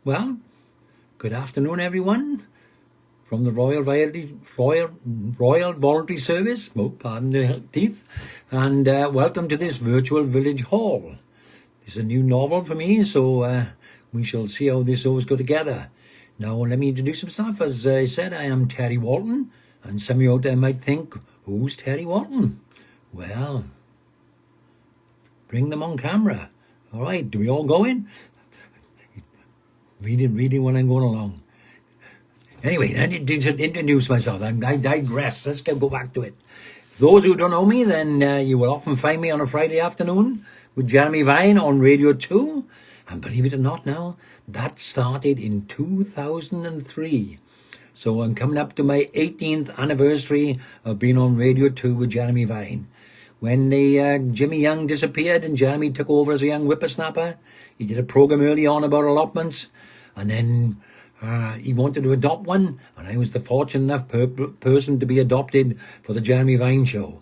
Well, good afternoon, everyone, from the Royal Voluntary Service. Oh, pardon the teeth, and welcome to this virtual village hall. This is a new novel for me, so we shall see how this always go together. Now, let me introduce myself. As I said, I am Terry Walton, and some of you out there might think, who's Terry Walton? Well, bring them on camera. All right, do we all go in? Reading when I'm going along. Anyway, I need to introduce myself. I digress. Let's go back to it. Those who don't know me, then you will often find me on a Friday afternoon with Jeremy Vine on Radio 2. And believe it or not now, that started in 2003. So I'm coming up to my 18th anniversary of being on Radio 2 with Jeremy Vine. When Jimmy Young disappeared and Jeremy took over as a young whippersnapper, he did a program early on about allotments. And then he wanted to adopt one, and I was the fortunate enough person to be adopted for the Jeremy Vine show.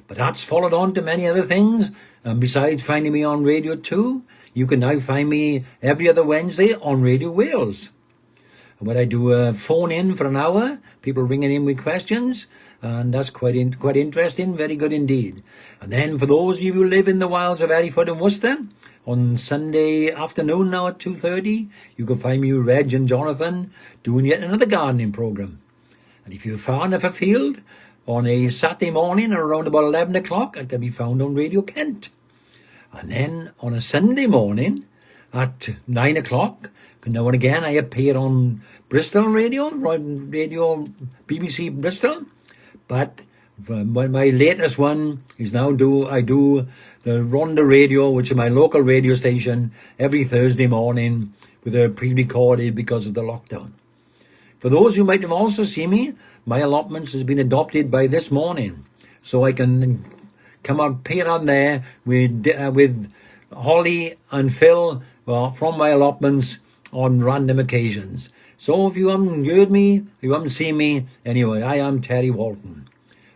But that's followed on to many other things, and besides finding me on Radio 2, you can now find me every other Wednesday on Radio VIilage. Where I do a phone in for an hour, people ringing in with questions, and that's quite interesting, very good indeed. And then for those of you who live in the wilds of Hereford and Worcester, on Sunday afternoon now at 2:30, you can find me with Reg and Jonathan doing yet another gardening program. And if you're far enough afield, on a Saturday morning around about 11 o'clock, I can be found on Radio Kent. And then on a Sunday morning at 9 o'clock, now and again I appear on Bristol Radio, BBC Bristol. But my latest one is now I do the Ronda Radio, which is my local radio station, every Thursday morning with a pre-recorded because of the lockdown. For those who might have also seen me, my allotments has been adopted by this morning, so I can come up appear on there with Holly and Phil from my allotments on random occasions. So if you haven't heard me, if you haven't seen me, anyway, I am Terry Walton.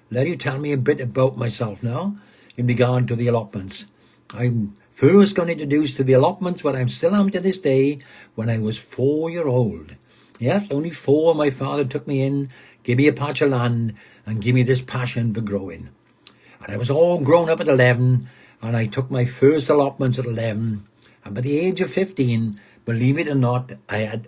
Let you tell me a bit about myself now in regard to the allotments. I'm first going to introduce to the allotments what I'm still am to this day when I was 4 years old. Yes, only 4. My father took me in, gave me a patch of land and gave me this passion for growing. And I was all grown up at 11 and I took my first allotments at 11. And by the age of 15, believe it or not, I had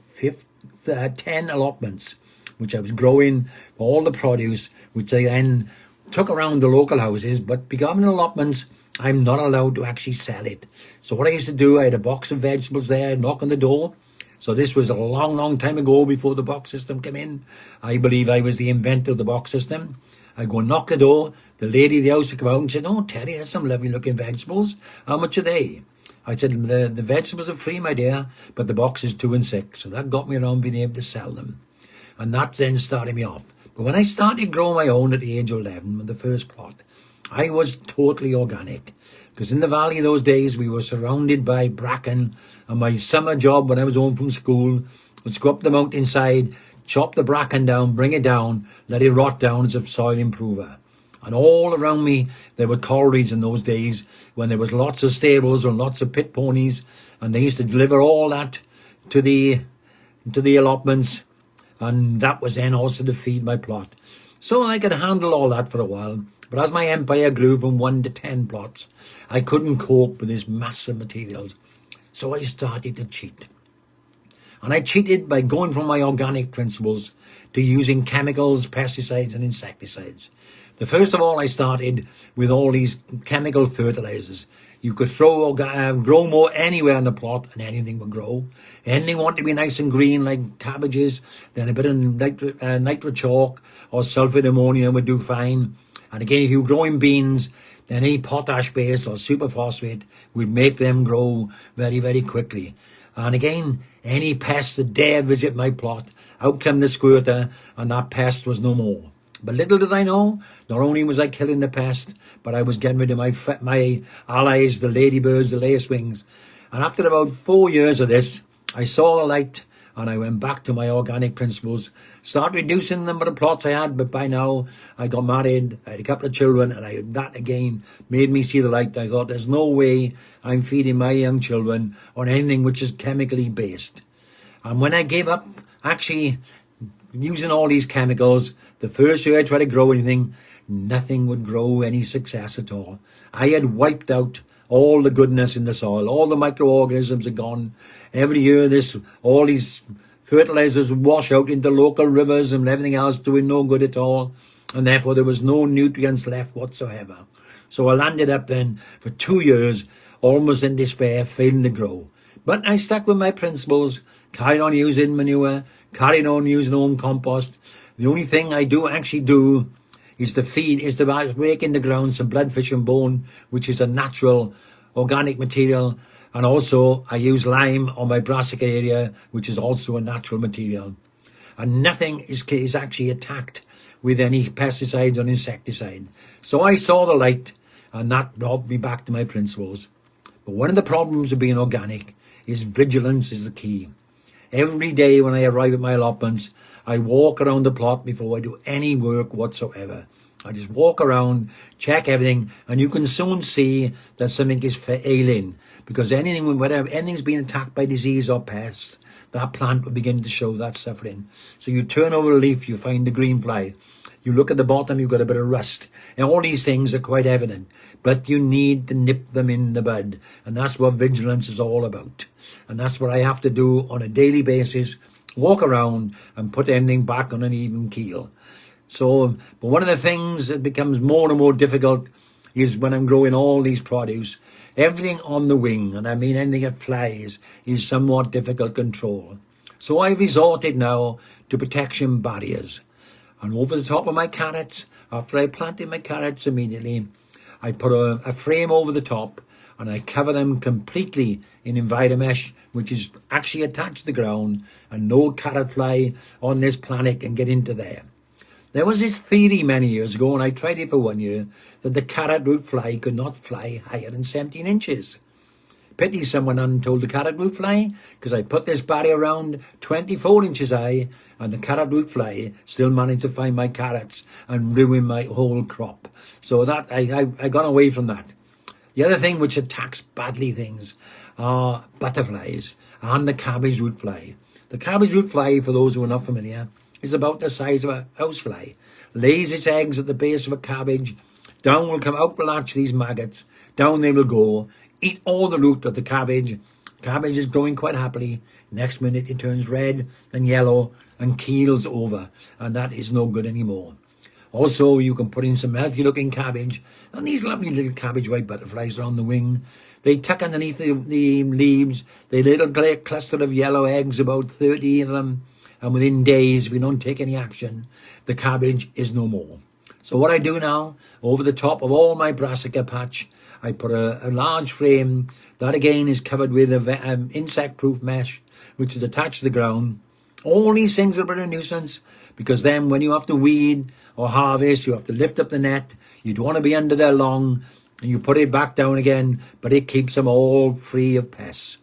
10 allotments, which I was growing all the produce, which I then took around the local houses. But becoming allotments, I'm not allowed to actually sell it. So what I used to do, I had a box of vegetables there, knock on the door. So this was a long, long time ago before the box system came in. I believe I was the inventor of the box system. I go knock the door. The lady of the house would come out and said, "Oh, Terry, there's some lovely looking vegetables. How much are they?" I said, the vegetables are free, my dear, but the box is 2 and 6. So that got me around being able to sell them. And that then started me off. But when I started growing my own at the age of 11, with the first plot, I was totally organic. Because in the valley those days, we were surrounded by bracken. And my summer job when I was home from school was go up the mountainside, chop the bracken down, bring it down, let it rot down as a soil improver. And all around me, there were collieries in those days when there was lots of stables and lots of pit ponies. And they used to deliver all that to the allotments. And that was then also to feed my plot. So I could handle all that for a while. But as my empire grew from 1 to 10 plots, I couldn't cope with this massive materials. So I started to cheat. And I cheated by going from my organic principles to using chemicals, pesticides and insecticides. First of all, I started with all these chemical fertilizers. You could grow more anywhere in the plot and anything would grow. Anything wanted to be nice and green like cabbages, then a bit of nitro chalk or sulfate ammonia would do fine. And again, if you were growing beans, then any potash base or superphosphate would make them grow very, very quickly. And again, any pest that dare visit my plot, out came the squirter and that pest was no more. But little did I know, not only was I killing the pest, but I was getting rid of my allies, the ladybirds, the lacewings. And after about 4 years of this, I saw the light and I went back to my organic principles, started reducing the number of plots I had, but by now I got married, I had a couple of children, and that again made me see the light. I thought, there's no way I'm feeding my young children on anything which is chemically based. And when I gave up actually using all these chemicals, the first year I tried to grow anything, nothing would grow any success at all. I had wiped out all the goodness in the soil. All the microorganisms are gone. Every year all these fertilizers would wash out into local rivers and everything else, doing no good at all. And therefore there was no nutrients left whatsoever. So I landed up then for 2 years, almost in despair, failing to grow. But I stuck with my principles, carried on using manure, carried on using home compost. The only thing I do actually do is to rake in the ground some bloodfish and bone, which is a natural organic material. And also I use lime on my brassica area, which is also a natural material. And nothing is actually attacked with any pesticides or insecticide. So I saw the light, and that brought me back to my principles. But one of the problems of being organic is vigilance is the key. Every day when I arrive at my allotments, I walk around the plot before I do any work whatsoever. I just walk around, check everything, and you can soon see that something is ailing. Because anything's been attacked by disease or pest, that plant will begin to show that suffering. So you turn over a leaf, you find the green fly. You look at the bottom, you've got a bit of rust. And all these things are quite evident. But you need to nip them in the bud. And that's what vigilance is all about. And that's what I have to do on a daily basis. Walk around and put everything back on an even keel. So, but one of the things that becomes more and more difficult is when I'm growing all these produce. Everything on the wing, and I mean anything that flies, is somewhat difficult to control. So I've resorted now to protection barriers. And over the top of my carrots, after I planted my carrots immediately, I put a frame over the top and I cover them completely in Enviromesh, which is actually attached to the ground, and no carrot fly on this planet can get into there. There was this theory many years ago, and I tried it for 1 year, that the carrot root fly could not fly higher than 17 inches. Pity someone hadn't told the carrot root fly, because I put this barrier around 24 inches high, and the carrot root fly still managed to find my carrots and ruin my whole crop. So that I got away from that. The other thing which attacks badly things are butterflies and the cabbage root fly. The cabbage root fly, for those who are not familiar, is about the size of a housefly. Lays its eggs at the base of a cabbage. Down will come out will hatch these maggots. Down they will go, eat all the root of the cabbage. Cabbage is growing quite happily. Next minute it turns red and yellow and keels over, and that is no good anymore. Also, you can put in some healthy looking cabbage, and these lovely little cabbage white butterflies are on the wing. They tuck underneath the leaves. They little cluster of yellow eggs, about 30 of them. And within days, if we don't take any action, the cabbage is no more. So what I do now, over the top of all my brassica patch, I put a large frame that again is covered with a insect-proof mesh, which is attached to the ground. All these things are a bit of a nuisance, because then when you have to weed or harvest, you have to lift up the net. You don't want to be under there long, and you put it back down again, but it keeps them all free of pests.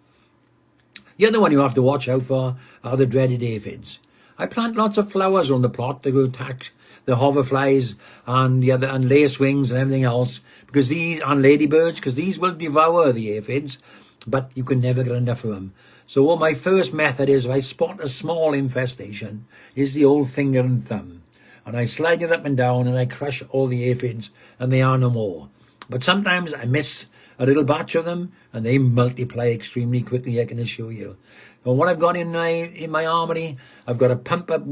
The other one you have to watch out for are the dreaded aphids. I plant lots of flowers on the plot to attack the hoverflies and lacewings and everything else, because these and ladybirds, because these will devour the aphids, but you can never get enough of them. So what my first method is, if I spot a small infestation, is the old finger and thumb. And I slide it up and down and I crush all the aphids, and they are no more. But sometimes I miss a little batch of them, and they multiply extremely quickly, I can assure you. And what I've got in my armory, I've got a pump-up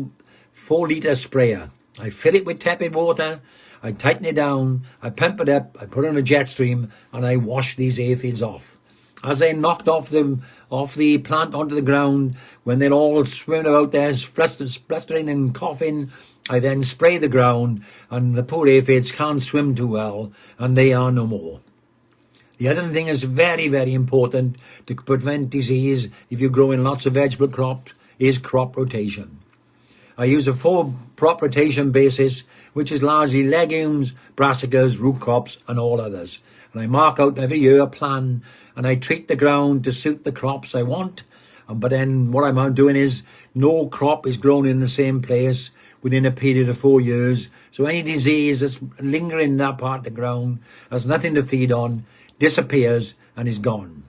4-litre sprayer. I fill it with tepid water, I tighten it down, I pump it up, I put it on a jet stream, and I wash these aphids off. As they're knocked off the plant onto the ground, when they're all swimming about there, spluttering and coughing, I then spray the ground, and the poor aphids can't swim too well, and they are no more. The other thing is very, very important to prevent disease if you're growing lots of vegetable crops is crop rotation. I use a 4-crop rotation basis, which is largely legumes, brassicas, root crops, and all others. And I mark out every year a plan, and I treat the ground to suit the crops I want. But then what I'm doing is no crop is grown in the same place within a period of 4 years. So any disease that's lingering in that part of the ground has nothing to feed on, disappears and is gone.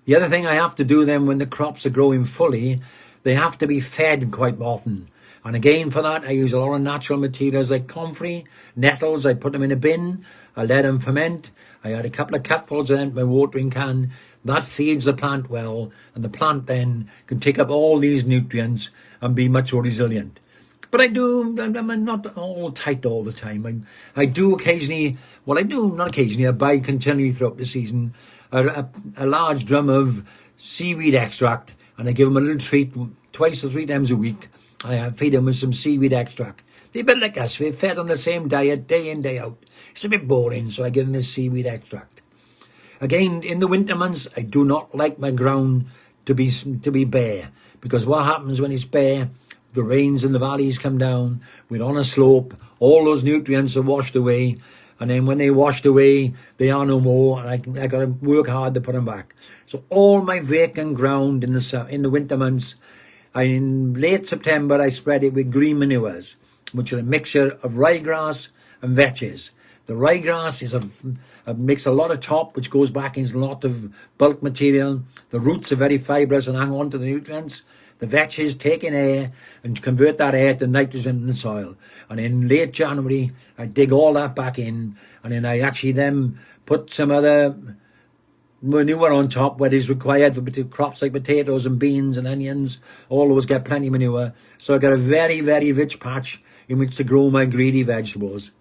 The other thing I have to do then when the crops are growing fully, they have to be fed quite often. And again, for that, I use a lot of natural materials like comfrey, nettles. I put them in a bin. I let them ferment. I had a couple of cupfuls of them in my watering can. That feeds the plant well, and the plant then can take up all these nutrients and be much more resilient. But I'm not all tight all the time. I do occasionally, I buy continually throughout the season a large drum of seaweed extract, and I give them a little treat twice or three times a week. I feed them with some seaweed extract. They're a bit like us. We're fed on the same diet day in, day out. It's a bit boring, so I give them this seaweed extract. Again, in the winter months, I do not like my ground to be bare, because what happens when it's bare, the rains in the valleys come down, we're on a slope, all those nutrients are washed away, and then when they're washed away, they are no more, and I got to work hard to put them back. So all my vacant ground in the winter months, in late September, I spread it with green manures, which are a mixture of ryegrass and vetches. The ryegrass makes a lot of top, which goes back into a lot of bulk material. The roots are very fibrous and hang on to the nutrients. The vetches take in air and convert that air to nitrogen in the soil. And in late January, I dig all that back in, and then I actually then put some other manure on top where it's required for crops like potatoes and beans and onions. All those get plenty of manure. So I got a very, very rich patch in which to grow my greedy vegetables.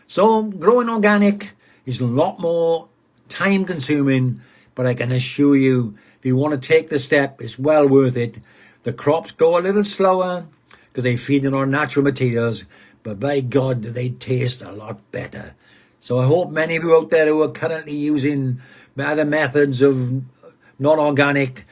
So growing organic is a lot more time consuming, but I can assure you, if you want to take the step, it's well worth it. The crops grow a little slower because they feed on natural materials, but by God, do they taste a lot better. So I hope many of you out there who are currently using other methods of non-organic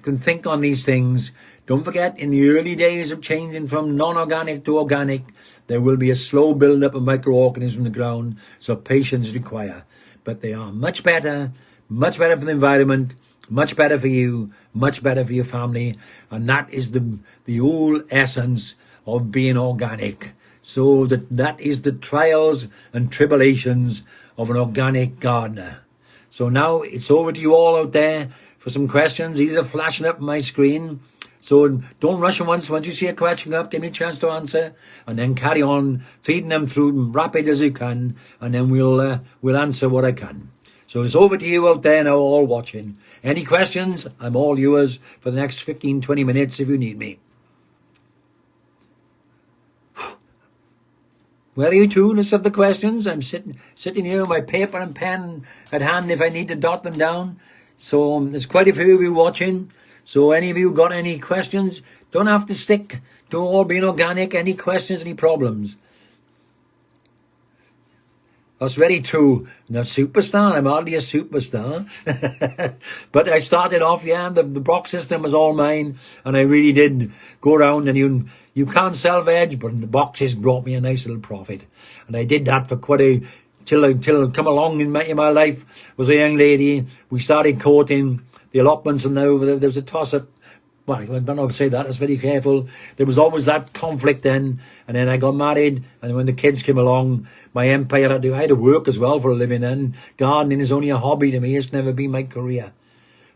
can think on these things. Don't forget, in the early days of changing from non-organic to organic, there will be a slow build-up of microorganisms in the ground, so patience is required. But they are much better for the environment, much better for you, much better for your family, and that is the whole essence of being organic. So that is the trials and tribulations of an organic gardener. So now it's over to you all out there for some questions. These are flashing up on my screen. So don't rush them once you see a question up, give me a chance to answer, and then carry on feeding them through rapid as you can, and then we'll answer what I can. So it's over to you out there now, all watching. Any questions? I'm all yours for the next 15-20 minutes if you need me. Where are you two? Let's have the questions. I'm sitting here with my paper and pen at hand if I need to dot them down. So there's quite a few of you watching. So any of you got any questions? Don't have to stick to all being organic. Any questions, any problems? That's very true. Not superstar. I'm hardly a superstar. But I started off, the box system was all mine. And I really did go around, and you can't sell veg, but the boxes brought me a nice little profit. And I did that for till I come along in my life, was a young lady. We started courting. The allotments, and now there was a toss-up. Well, I don't know how to say that. I was very careful. There was always that conflict then. And then I got married. And when the kids came along, my empire I had to work as well for a living. And gardening is only a hobby to me. It's never been my career.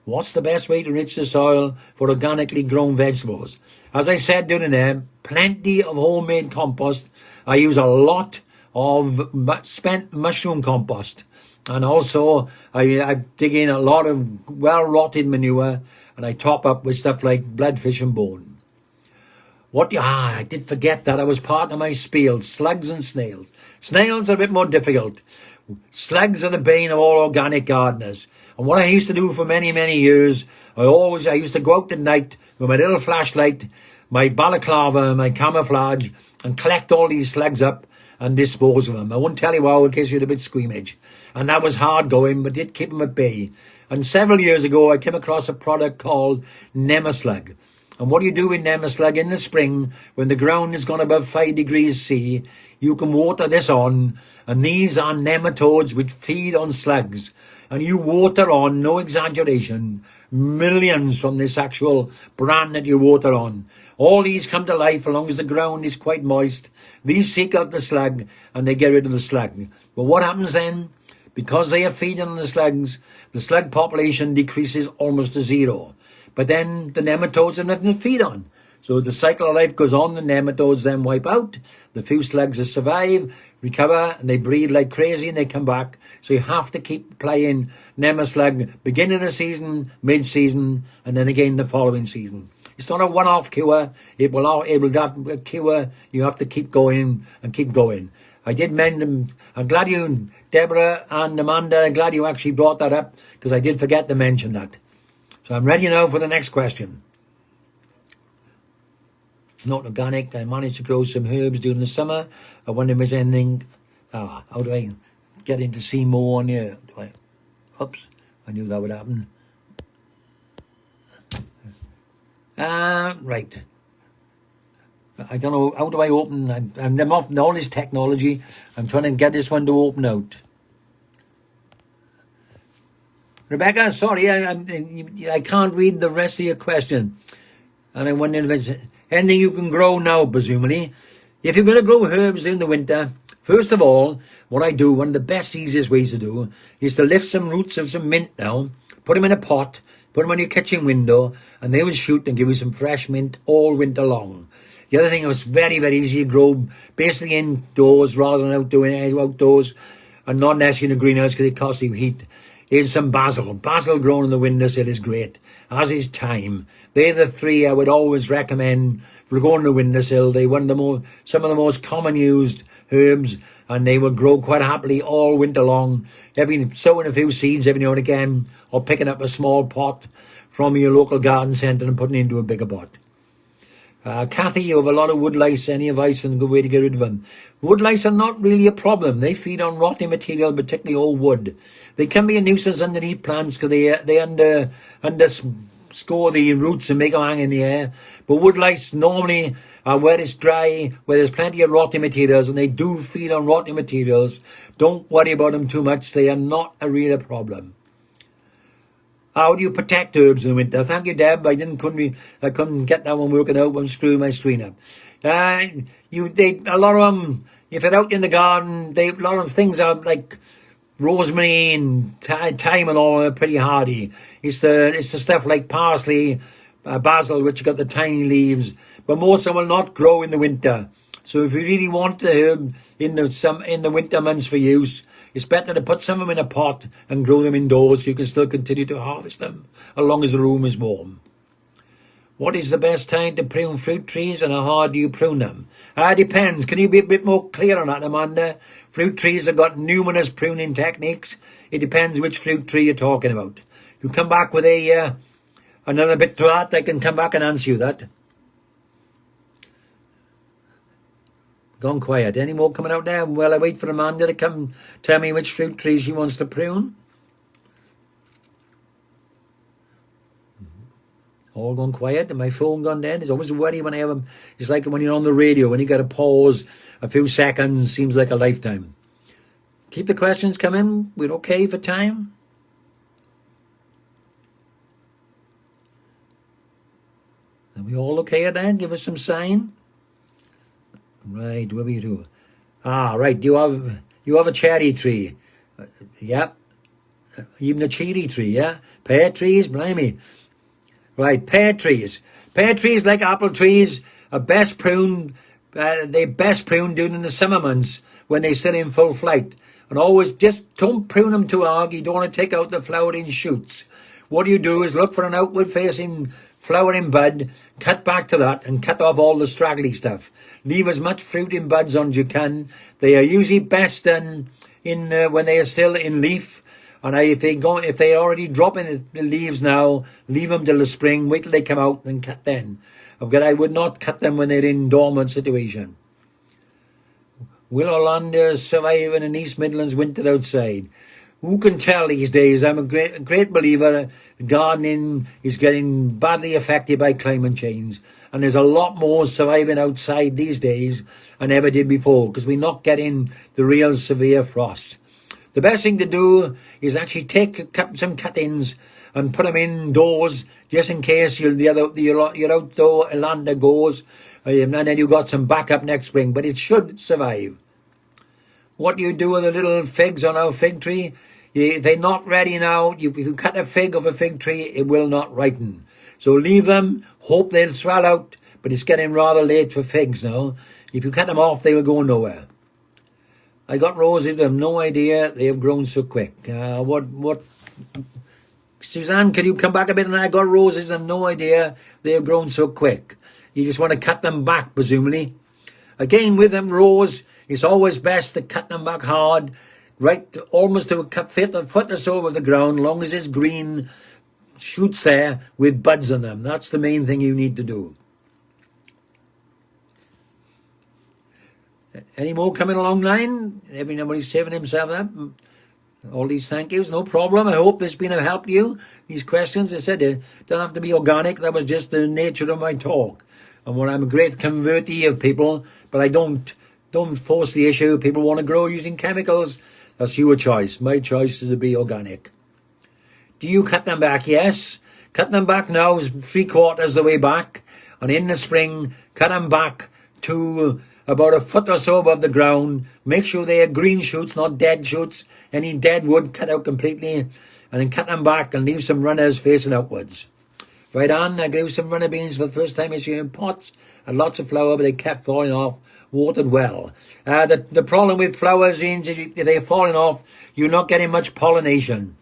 What's the best way to enrich the soil for organically grown vegetables? As I said during there, plenty of homemade compost. I use a lot of spent mushroom compost. And also, I dig in a lot of well-rotted manure, and I top up with stuff like bloodfish and bone. I did forget that. I was part of my spiel, slugs and snails. Snails are a bit more difficult. Slugs are the bane of all organic gardeners. And what I used to do for many, many years, I used to go out at night with my little flashlight, my balaclava, my camouflage, and collect all these slugs up and dispose of them. I won't tell you how in case you're a bit squeamish. And that was hard going, but did keep them at bay. And several years ago, I came across a product called Nemeslug. And what do you do with Nemeslug in the spring when the ground has gone above 5 degrees C? You can water this on, and these are nematodes which feed on slugs. And you water on, no exaggeration, millions from this actual brand that you water on. All these come to life as long as the ground is quite moist. These seek out the slug and they get rid of the slug. But what happens then? Because they are feeding on the slugs, the slug population decreases almost to zero. But then the nematodes have nothing to feed on. So the cycle of life goes on, the nematodes then wipe out, the few slugs that survive, recover, and they breed like crazy and they come back. So you have to keep playing Nemoslug, beginning of the season, mid-season, and then again the following season. It's not a one-off cure. It will have a cure. You have to keep going and keep going. I did mend them. I'm glad you, Deborah and Amanda, I'm glad you actually brought that up because I did forget to mention that. So I'm ready now for the next question. Not organic. I managed to grow some herbs during the summer. I wonder if there's anything. How do I get into see more on here? Oops, I knew that would happen. Right. I don't know. How do I open? I'm off all this technology. I'm trying to get this one to open out. Rebecca, sorry, I can't read the rest of your question. And I wonder if it's anything you can grow now, presumably. If you're going to grow herbs in the winter, first of all, what I do, one of the best, easiest ways to do, is to lift some roots of some mint now, put them in a pot, put them on your kitchen window, and they will shoot and give you some fresh mint all winter long. The other thing, it's very, very easy to grow, basically indoors rather than outdoors, and not necessarily in a greenhouse because it costs you heat, is some basil. Basil grown in the windowsill is great, as is thyme. They're the three I would always recommend for going to the windowsill. They're some of the most common used herbs, and they will grow quite happily all winter long. Sowing a few seeds every now and again, or picking up a small pot from your local garden centre and putting it into a bigger pot. Kathy, you have a lot of woodlice. Any advice on a good way to get rid of them? Woodlice are not really a problem. They feed on rotting material, particularly old wood. They can be a nuisance underneath plants because they underscore the roots and make them hang in the air. But woodlice normally are where it's dry, where there's plenty of rotting materials, and they do feed on rotting materials. Don't worry about them too much. They are not a real problem. How do you protect herbs in the winter? Thank you, Deb. I couldn't get that one working out when screwing my screen up. A lot of them, if they're out in the garden, a lot of things are like rosemary and thyme and all are pretty hardy. It's the stuff like parsley, basil, which got the tiny leaves, but most of them will not grow in the winter. So if you really want the herb in the winter months for use, it's better to put some of them in a pot and grow them indoors so you can still continue to harvest them as long as the room is warm. What is the best time to prune fruit trees and how hard do you prune them? Depends. Can you be a bit more clear on that, Amanda? Fruit trees have got numerous pruning techniques. It depends which fruit tree you're talking about. You come back with another bit to that, I can come back and answer you that. Gone quiet. Any more coming out there? Well, I wait for Amanda to come tell me which fruit trees she wants to prune. All gone quiet. And my phone gone dead. There's always a worry when I have them. It's like when you're on the radio, when you got to pause a few seconds, seems like a lifetime. Keep the questions coming. We're okay for time. Are we all okay at that? Give us some sign. Right, what do you do? Right, you have a cherry tree. Yep. Even a cherry tree, yeah? Pear trees, blimey. Right, pear trees. Pear trees, like apple trees, are best pruned. They're best pruned during the summer months when they're still in full flight. And always just don't prune them too hard. You don't want to take out the flowering shoots. What you do is look for an outward facing flowering bud, cut back to that and cut off all the straggly stuff. Leave as much fruit in buds on as you can. They are usually best done when they are still in leaf. And if they already drop in the leaves now, leave them till the spring, wait till they come out and cut then. I would not cut them when they're in dormant situation. Will Orlando survive in an East Midlands winter outside? Who can tell these days? I'm a great believer gardening is getting badly affected by climate change. And there's a lot more surviving outside these days than ever did before because we're not getting the real severe frost. The best thing to do is actually take some cuttings and put them indoors just in case your outdoor Orlando goes. And then you've got some backup next spring. But it should survive. what you do with the little figs on our fig tree, they're not ready now. If you cut a fig off a fig tree, it will not ripen. So leave them, hope they'll swell out, but it's getting rather late for figs now. If you cut them off, they will go nowhere. I got roses, I have no idea they have grown so quick. What? Suzanne, can you come back a bit? And I got roses, I have no idea they have grown so quick. You just want to cut them back, presumably. Again, with them rose, it's always best to cut them back hard, right, almost to a foot or so of the ground, long as there's green shoots there with buds on them. That's the main thing you need to do. Any more coming along line? Everybody's saving himself up. All these thank yous, no problem. I hope this has been of help to you. These questions, I said, they don't have to be organic. That was just the nature of my talk. And when I'm a great convertee of people, but I don't force the issue. People want to grow using chemicals. That's your choice. My choice is to be organic. Do you cut them back? Yes. Cut them back now is 3/4 the way back. And in the spring, cut them back to about a foot or so above the ground. Make sure they are green shoots, not dead shoots. Any dead wood, cut out completely. And then cut them back and leave some runners facing outwards. Right on, I grew some runner beans for the first time this year in pots. Had lots of flower, but they kept falling off. Watered well. The problem with flowers is if they're falling off, you're not getting much pollination.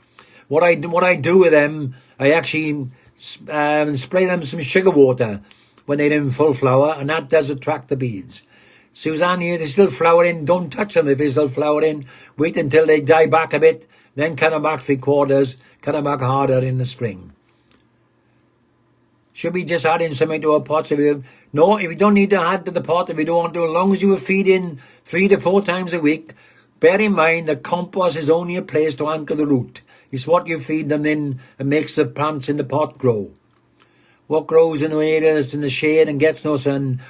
What I do with them, I actually spray them some sugar water when they're in full flower, and that does attract the bees. Suzanne, here, they're still flowering. Don't touch them if they're still flowering. Wait until they die back a bit, then cut them back 3/4, cut them back harder in the spring. Should we just add in something to our pots? No, if you don't need to add to the pot, if you don't want to, as long as you are feeding 3 to 4 times a week, bear in mind that compost is only a place to anchor the root. It's what you feed them in and makes the plants in the pot grow. What grows in the areas in the shade and gets no sun?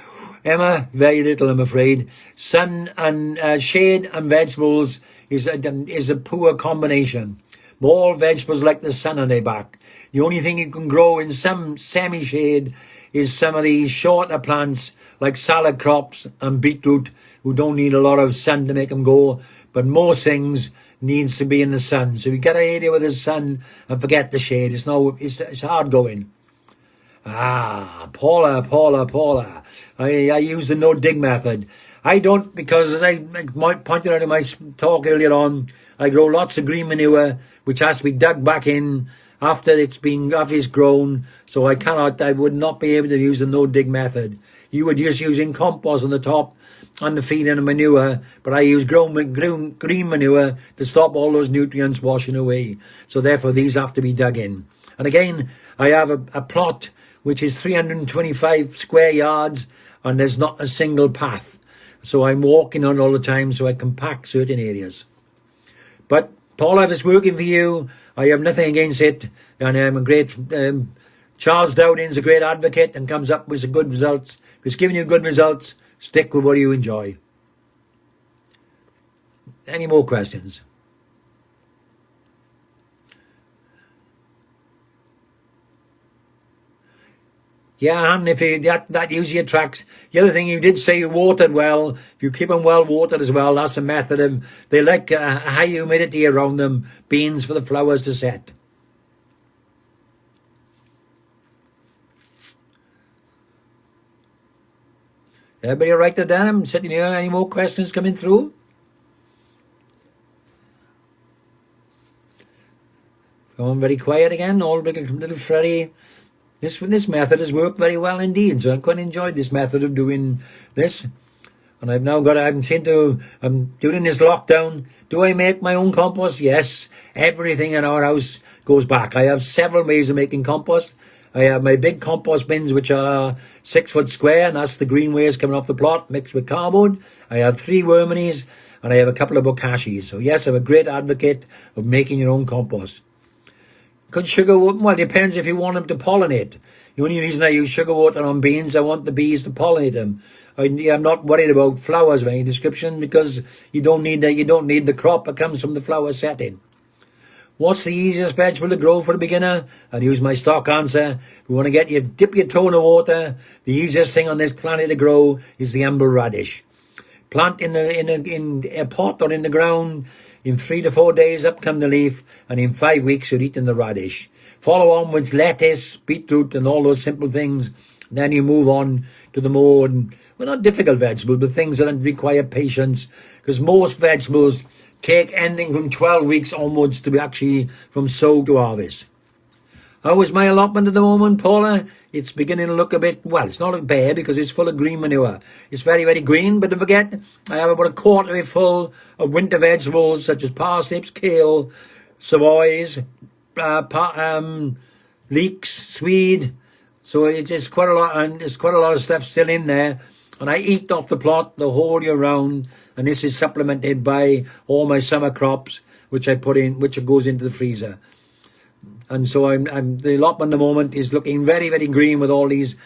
Emma, very little, I'm afraid. Sun and shade and vegetables is a poor combination. All vegetables like the sun on their back. The only thing you can grow in some semi-shade is some of these shorter plants like salad crops and beetroot who don't need a lot of sun to make them go. But most things needs to be in the sun. So you get an area with the sun and forget the shade. It's hard going. Paula. I use the no dig method. I don't, because as I pointed out in my talk earlier on, I grow lots of green manure which has to be dug back in after it's grown. So I would not be able to use the no dig method. You would just using compost on the top and the feed and the manure, but I use green manure to stop all those nutrients washing away. So therefore these have to be dug in. And again, I have a plot which is 325 square yards and there's not a single path. So I'm walking on all the time so I can pack certain areas. But Paul, if it's working for you, I have nothing against it. And I'm a great... Charles Dowding's a great advocate and comes up with some good results. If it's giving you good results, stick with what you enjoy. Any more questions? Yeah, and if that usually attracts. The other thing you did say you watered well. If you keep them well watered as well, that's a method of. They like a high humidity around them, beans for the flowers to set. Everybody write that down? I'm sitting here. Any more questions coming through? Going very quiet again. All little Freddy. This method has worked very well indeed, so I quite enjoyed this method of doing this. And I'm doing this lockdown. Do I make my own compost? Yes. Everything in our house goes back. I have several ways of making compost. I have my big compost bins, which are 6 foot square, and that's the green waste coming off the plot, mixed with cardboard. I have 3 worminies, and I have a couple of bokashis. So yes, I'm a great advocate of making your own compost. Could sugar water? Well, it depends if you want them to pollinate. The only reason I use sugar water on beans, I want the bees to pollinate them. I'm not worried about flowers of any description because you don't need the crop that comes from the flower setting. What's the easiest vegetable to grow for a beginner? I'll use my stock answer. If you want to dip your toe in the water, the easiest thing on this planet to grow is the amber radish. plant in a pot or in the ground. In 3 to 4 days, up come the leaf, and in 5 weeks, you're eating the radish. Follow on with lettuce, beetroot, and all those simple things. Then you move on to the more, well, not difficult vegetables, but things that require patience, because most vegetables take anything from 12 weeks onwards to be actually from sow to harvest. How is my allotment at the moment, Paula? It's beginning to look a bit, well, it's not bare because it's full of green manure. It's very, very green, but don't forget, I have about a quarter of it full of winter vegetables such as parsnips, kale, savoys, leeks, swede. So it's quite a lot, and there's quite a lot of stuff still in there. And I eat off the plot the whole year round, and this is supplemented by all my summer crops, which I put in, which goes into the freezer. And so the allotment at the moment is looking very, very green with all these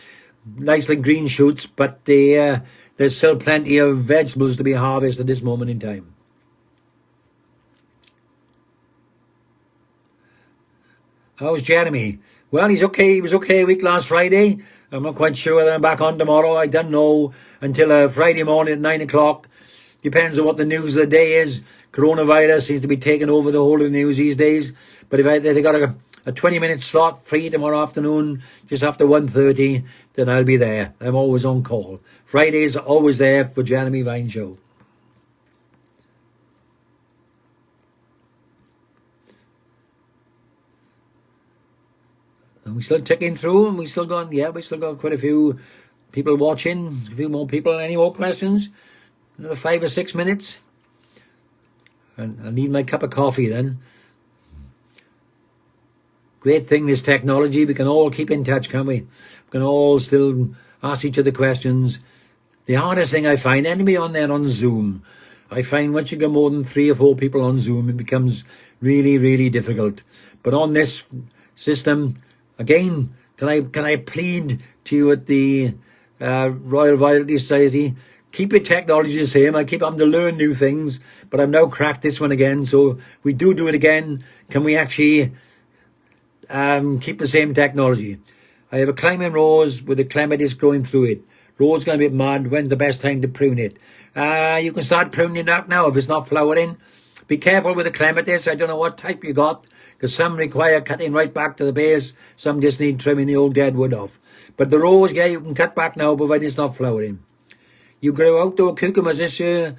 nicely green shoots, but there's still plenty of vegetables to be harvested at this moment in time. How's Jeremy? Well, he's okay. He was okay a week last Friday. I'm not quite sure whether I'm back on tomorrow. I don't know until Friday morning at 9 o'clock. Depends on what the news of the day is. Coronavirus seems to be taking over the whole of the news these days. But if they got a 20-minute slot free tomorrow afternoon, just after 1:30, then I'll be there. I'm always on call. Fridays are always there for Jeremy Vine Show. And we're still ticking through, and we still got quite a few people watching, a few more people. Any more questions? Another 5 or 6 minutes. And I need my cup of coffee then. Great thing, this technology. We can all keep in touch, can't we? We can all still ask each other questions. The hardest thing I find, anybody on there on Zoom, I find once you get more than 3 or 4 people on Zoom, it becomes really, really difficult. But on this system, again, can I plead to you at the Royal Voluntary Society, keep your technology the same. I keep having to learn new things, but I've now cracked this one again. So if we do it again, can we actually keep the same technology? I have a climbing rose with a clematis growing through it. Rose going to be mad. When's the best time to prune it? You can start pruning it out now if it's not flowering. Be careful with the clematis. I don't know what type you got, because some require cutting right back to the base. Some just need trimming the old dead wood off. But the rose, yeah, you can cut back now, provided it's not flowering. You grow outdoor cucumbers this year.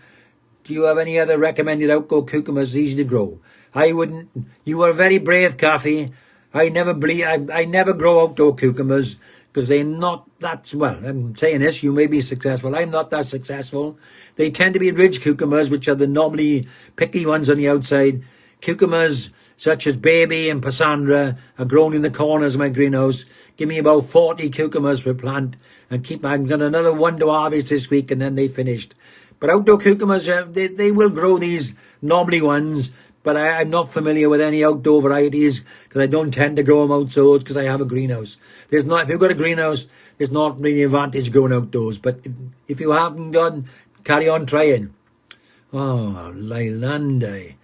Do you have any other recommended outdoor cucumbers easy to grow? I wouldn't. You are very brave, Kathy. I never grow outdoor cucumbers because they're not that, well, I'm saying this, you may be successful. I'm not that successful. They tend to be ridge cucumbers, which are the normally picky ones on the outside. Cucumbers such as Baby and Passandra are grown in the corners of my greenhouse. Give me about 40 cucumbers per plant, and I'm got another one to harvest this week, and then they finished. But outdoor cucumbers, they will grow these knobbly ones, but I'm not familiar with any outdoor varieties because I don't tend to grow them outdoors because I have a greenhouse. If you've got a greenhouse, there's not really advantage growing outdoors. But if you haven't done, carry on trying. Oh, Leilande.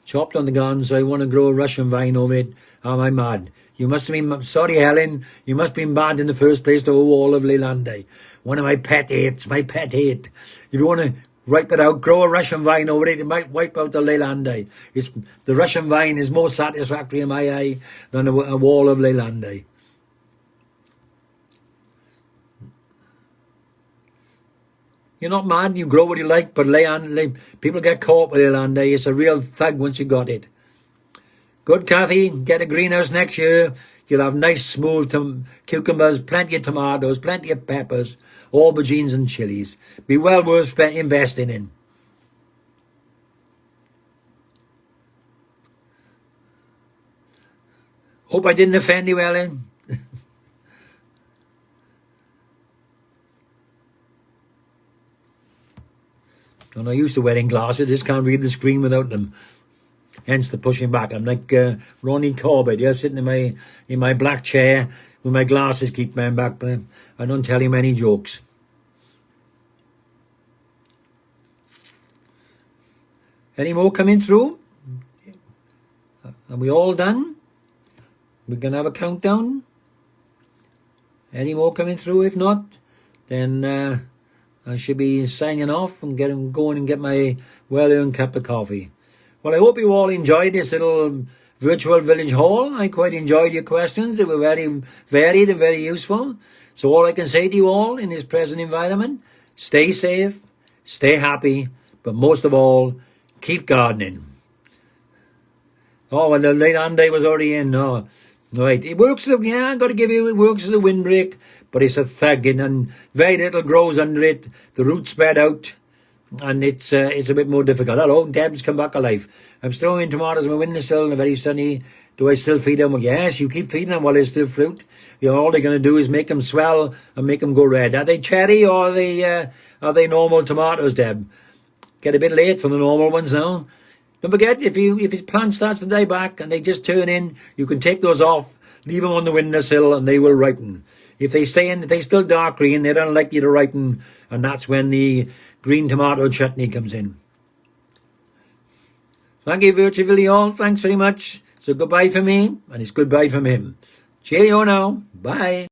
Chopped on the garden, so I want to grow a Russian vine over it. Am I mad? You must have been, sorry Helen, you must have been bad in the first place to all of Leilande. One of my pet hates, If you want to ripe it out, grow a Russian vine over it, it might wipe out the Leilande. The Russian vine is more satisfactory in my eye than a wall of Leilande. You're not mad, you grow what you like, but people get caught with Leilande. It's a real thug once you got it. Good, Kathy. Get a greenhouse next year. You'll have nice, smooth cucumbers, plenty of tomatoes, plenty of peppers, aubergines and chilies. Be well worth investing in. Hope I didn't offend you, Ellen. I'm not used to wearing glasses. I just can't read the screen without them. Hence the pushing back. I'm like Ronnie Corbett, sitting in my black chair with my glasses keep my back. But I don't tell him any jokes. Any more coming through? Are we all done? We're going to have a countdown? Any more coming through? If not, then I should be signing off and going and get my well-earned cup of coffee. Well, I hope you all enjoyed this little virtual village haul. I quite enjoyed your questions. They were very varied and very useful. So all I can say to you all in this present environment, stay safe, stay happy, but most of all, keep gardening. Oh, well, the late Andy was already in. No. Right. It works, yeah, I've got to give you, it works as a windbreak, but it's a thugging and very little grows under it. The roots spread out and it's a bit more difficult. Hello, Deb's come back alive. I'm still in tomatoes on my windowsill and very sunny. Do I still feed them? Well, yes, you keep feeding them while they still fruit. You know, all they're going to do is make them swell and make them go red. Are they cherry or are they normal tomatoes, Deb? Get a bit late for the normal ones now. Don't forget, if your plant starts to die back and they just turn in, you can take those off, leave them on the windowsill, and they will ripen. If they stay in, if they still dark green, they're unlikely to ripen, and that's when the green tomato chutney comes in. Thank you, virtually all. Thanks very much. So goodbye from me, and it's goodbye from him. Cheerio now. Bye.